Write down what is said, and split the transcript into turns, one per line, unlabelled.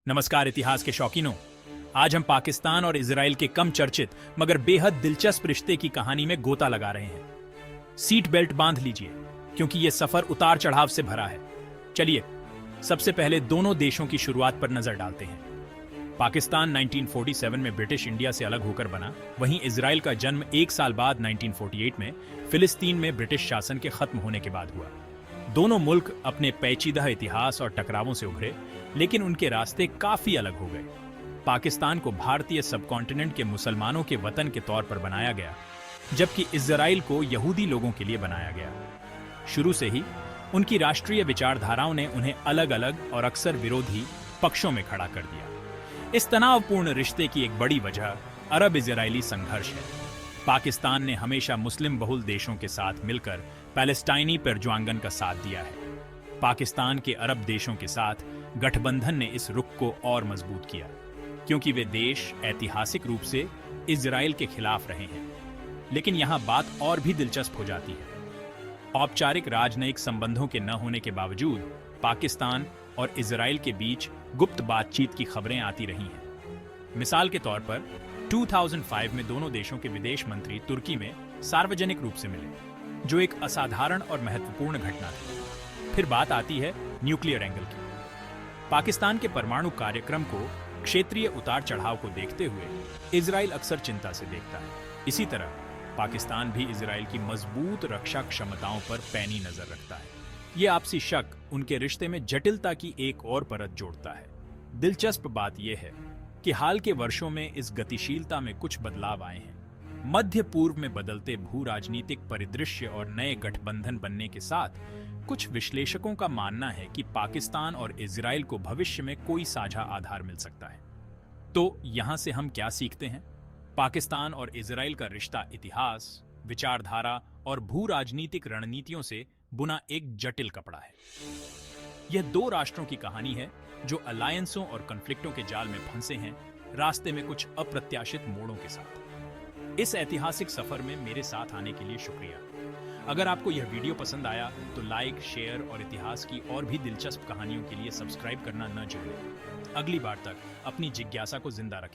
नमस्कार इतिहास के शौकीनों। आज हम पाकिस्तान और इजराइल के कम चर्चित मगर बेहद दिलचस्प रिश्ते की कहानी में गोता लगा रहे हैं। सीट बेल्ट बांध लीजिए क्योंकि यह सफर उतार चढ़ाव से भरा है। चलिए सबसे पहले दोनों देशों की शुरुआत पर नजर डालते हैं। पाकिस्तान 1947 में ब्रिटिश इंडिया से अलग होकर बना, वहीं इजराइल का जन्म एक साल बाद 1948 में फिलिस्तीन में ब्रिटिश शासन के खत्म होने के बाद हुआ। दोनों मुल्क अपने पेचीदा इतिहास और टकरावों से उभरे, लेकिन उनके रास्ते काफी अलग हो गए। पाकिस्तान को भारतीय सबकॉन्टिनेंट के मुसलमानों के वतन के तौर पर बनाया गया, जबकि इजराइल को यहूदी लोगों के लिए बनाया गया। शुरू से ही उनकी राष्ट्रीय विचारधाराओं ने उन्हें अलग अलग और अक्सर विरोधी पक्षों में खड़ा कर दिया। इस तनावपूर्ण रिश्ते की एक बड़ी वजह अरब इजरायली संघर्ष है। पाकिस्तान ने हमेशा मुस्लिम बहुल देशों के साथ मिलकर पैलेस्टाइनी पेरजुआंगन का साथ दिया है। पाकिस्तान के अरब देशों के साथ गठबंधन ने इस रुख को और मजबूत किया, क्योंकि वे देश ऐतिहासिक रूप से इजराइल के खिलाफ रहे हैं। लेकिन यहां बात और भी दिलचस्प हो जाती है। औपचारिक राजनयिक संबंधों के न होने के बावजूद पाकिस्तान और इजराइल के बीच गुप्त बातचीत की खबरें आती रही हैं। मिसाल के तौर पर 2005 में दोनों देशों के विदेश मंत्री तुर्की में सार्वजनिक रूप से मिले, जो एक असाधारण और महत्वपूर्ण घटना थी। फिर बात आती है न्यूक्लियर एंगल की। पाकिस्तान के परमाणु कार्यक्रम को क्षेत्रीय उतार चढ़ाव को देखते हुए इजराइल अक्सर चिंता से देखता है। इसी तरह पाकिस्तान भी इजराइल की मजबूत रक्षा क्षमताओं पर पैनी नजर रखता है। ये आपसी शक उनके रिश्ते में जटिलता की एक और परत जोड़ता है। दिलचस्प बात यह है कि हाल के वर्षों में इस गतिशीलता में कुछ बदलाव आए हैं। मध्य पूर्व में बदलते भू राजनीतिक परिदृश्य और नए गठबंधन बनने के साथ कुछ विश्लेषकों का मानना है कि पाकिस्तान और इजराइल को भविष्य में कोई साझा आधार मिल सकता है। तो यहां से हम क्या सीखते हैं? पाकिस्तान और इजराइल का रिश्ता इतिहास, विचारधारा और भू राजनीतिक रणनीतियों से बुना एक जटिल कपड़ा है। यह दो राष्ट्रों की कहानी है जो अलायंसों और कॉन्फ्लिक्टों के जाल में फंसे हैं, रास्ते में कुछ अप्रत्याशित मोड़ों के साथ। इस ऐतिहासिक सफर में मेरे साथ आने के लिए शुक्रिया। अगर आपको यह वीडियो पसंद आया तो लाइक, शेयर और इतिहास की और भी दिलचस्प कहानियों के लिए सब्सक्राइब करना न भूलें। अगली बार तक अपनी जिज्ञासा को जिंदा रखें।